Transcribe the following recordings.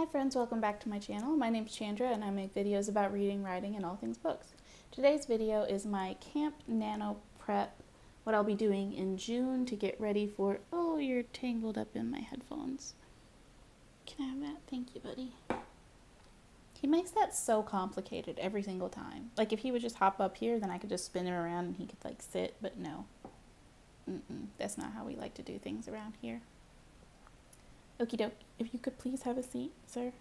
Hi friends, welcome back to my channel. My name is Chandra and I make videos about reading, writing, and all things books. Today's video is my Camp Nano prep, what I'll be doing in June to get ready for, oh, you're tangled up in my headphones. Can I have that? Thank you, buddy. He makes that so complicated every single time. Like if he would just hop up here, then I could just spin him around and he could like sit, but no. That's not how we like to do things around here. Okie doke, if you could please have a seat, sir.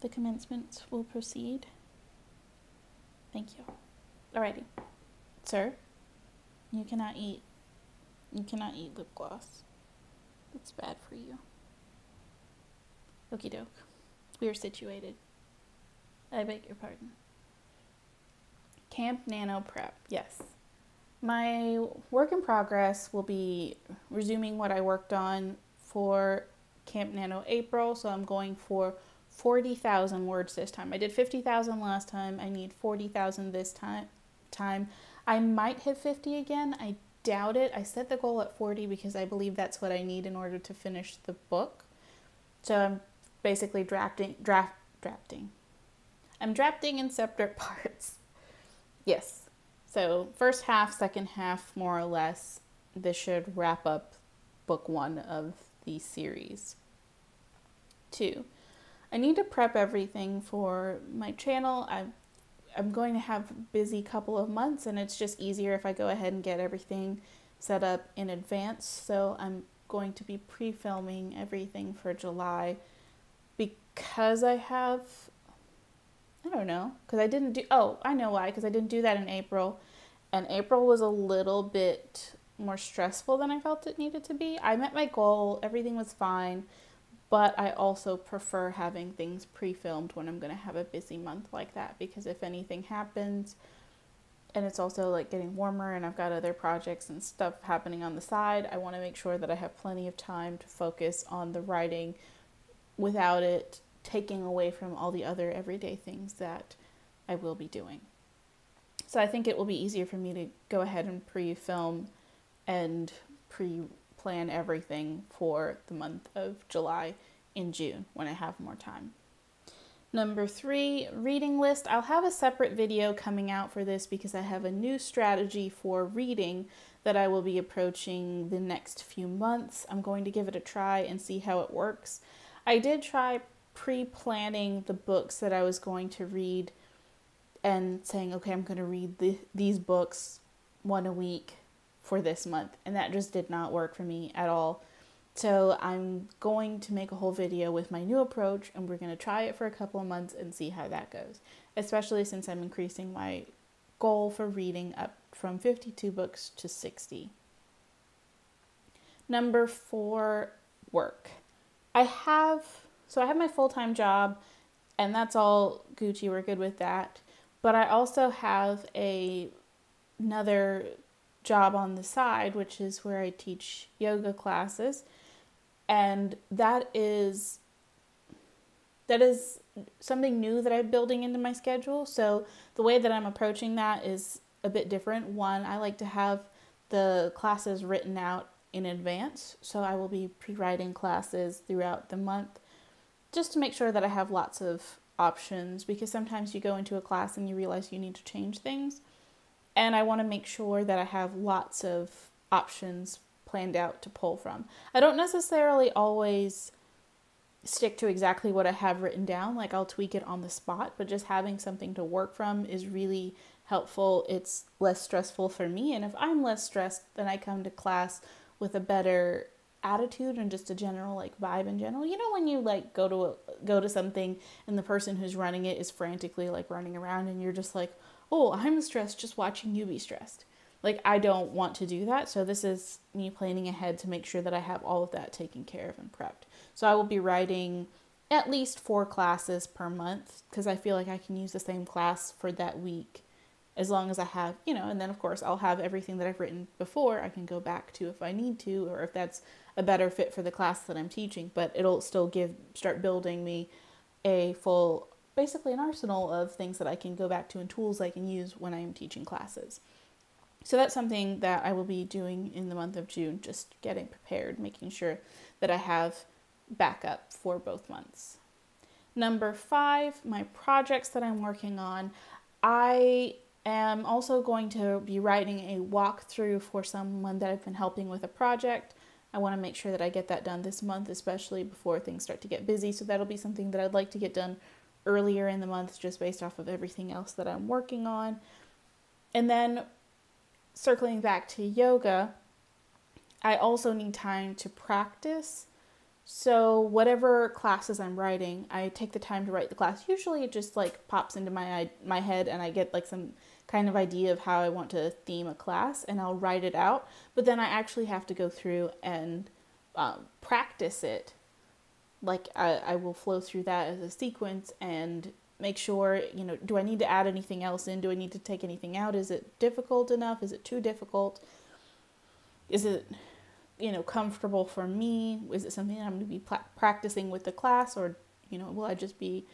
The commencement will proceed. Thank you. Alrighty. Sir, you cannot eat lip gloss. It's bad for you. Okie doke. We are situated. I beg your pardon. Camp Nano prep, yes. My work in progress will be resuming what I worked on for Camp Nano April, so I'm going for 40,000 words this time. I did 50,000 last time. I need 40,000 this time. I might hit 50 again. I doubt it. I set the goal at 40 because I believe that's what I need in order to finish the book. So I'm basically drafting. I'm drafting in separate parts. Yes. So first half, second half, more or less, this should wrap up book 1 of the series. 2, I need to prep everything for my channel. I'm going to have a busy couple of months and it's just easier if I go ahead and get everything set up in advance. So I'm going to be pre-filming everything for July because I have, I don't know, because I didn't do, oh, I know why, because I didn't do that in April. And April was a little bit more stressful than I felt it needed to be. I met my goal, everything was fine, but I also prefer having things pre-filmed when I'm going to have a busy month like that, because if anything happens, and it's also like getting warmer and I've got other projects and stuff happening on the side, I want to make sure that I have plenty of time to focus on the writing without it taking away from all the other everyday things that I will be doing. So I think it will be easier for me to go ahead and pre-film and pre-plan everything for the month of July in June when I have more time. Number 3, reading list. I'll have a separate video coming out for this because I have a new strategy for reading that I will be approaching the next few months. I'm going to give it a try and see how it works. I did try pre-planning the books that I was going to read and saying, okay, I'm going to read these books 1 a week for this month, and that just did not work for me at all. So I'm going to make a whole video with my new approach, and we're going to try it for a couple of months and see how that goes, especially since I'm increasing my goal for reading up from 52 books to 60. Number 4, work. I have my full-time job, and that's all Gucci, we're good with that. But I also have another job on the side, which is where I teach yoga classes. And that is something new that I'm building into my schedule. So the way that I'm approaching that is a bit different. One, I like to have the classes written out in advance. So I will be pre-writing classes throughout the month just to make sure that I have lots of options, because sometimes you go into a class and you realize you need to change things, and I want to make sure that I have lots of options planned out to pull from. I don't necessarily always stick to exactly what I have written down, like I'll tweak it on the spot, but just having something to work from is really helpful. It's less stressful for me, and if I'm less stressed, then I come to class with a better attitude and just a general like vibe in general. You know when you like go to something and the person who's running it is frantically like running around and you're just like, oh, I'm stressed just watching you be stressed. Like I don't want to do that. So this is me planning ahead to make sure that I have all of that taken care of and prepped. So I will be writing at least 4 classes per month because I feel like I can use the same class for that week as long as I have, and then of course I'll have everything that I've written before I can go back to if I need to, or if that's a better fit for the class that I'm teaching, but it'll still start building me a full, basically an arsenal of things that I can go back to and tools I can use when I am teaching classes. So that's something that I will be doing in the month of June, just getting prepared, making sure that I have backup for both months. Number 5, my projects that I'm working on. I am also going to be writing a walkthrough for someone that I've been helping with a project. I want to make sure that I get that done this month, especially before things start to get busy. So that'll be something that I'd like to get done earlier in the month, just based off of everything else that I'm working on. And then circling back to yoga, I also need time to practice. So whatever classes I'm writing, I take the time to write the class. Usually it just like pops into my head and I get like some kind of idea of how I want to theme a class and I'll write it out. But then I actually have to go through and practice it. Like I will flow through that as a sequence and make sure, do I need to add anything else in? Do I need to take anything out? Is it difficult enough? Is it too difficult? Is it comfortable for me? Is it something that I'm going to be practicing with the class, or, will I just be,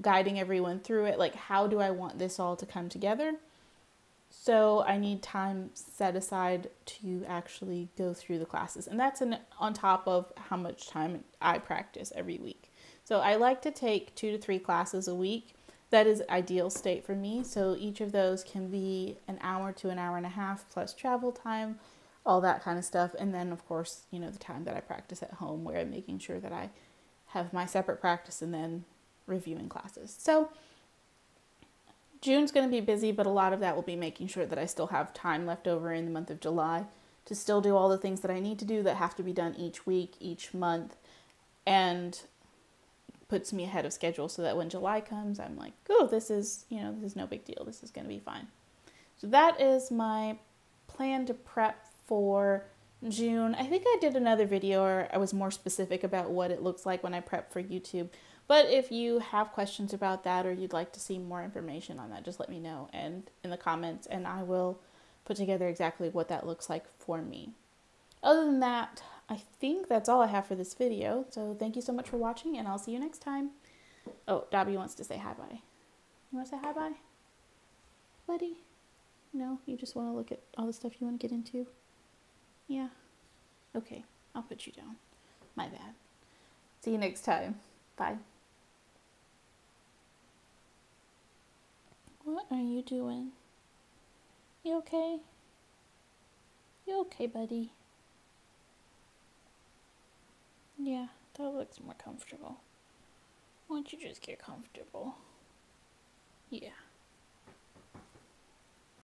guiding everyone through it? Like, how do I want this all to come together? So I need time set aside to actually go through the classes. And that's on top of how much time I practice every week. So I like to take 2 to 3 classes a week. That is ideal state for me. So each of those can be an hour to an hour and a half plus travel time, all that kind of stuff. And then, of course, the time that I practice at home, where I'm making sure that I have my separate practice and then reviewing classes. So June's going to be busy, but a lot of that will be making sure that I still have time left over in the month of July to still do all the things that I need to do that have to be done each week, each month, and puts me ahead of schedule so that when July comes, I'm like, oh, this is no big deal. This is going to be fine. So that is my plan to prep for June. I think I did another video where I was more specific about what it looks like when I prep for YouTube. But if you have questions about that or you'd like to see more information on that, just let me know and in the comments, and I will put together exactly what that looks like for me. Other than that, I think that's all I have for this video. So thank you so much for watching, and I'll see you next time. Oh, Dobby wants to say hi-bye. You want to say hi-bye? Buddy? No, you just want to look at all the stuff you want to get into? Yeah. Okay, I'll put you down. My bad. See you next time. Bye. What are you doing? You okay? You okay, buddy? Yeah, that looks more comfortable. Why don't you just get comfortable? Yeah.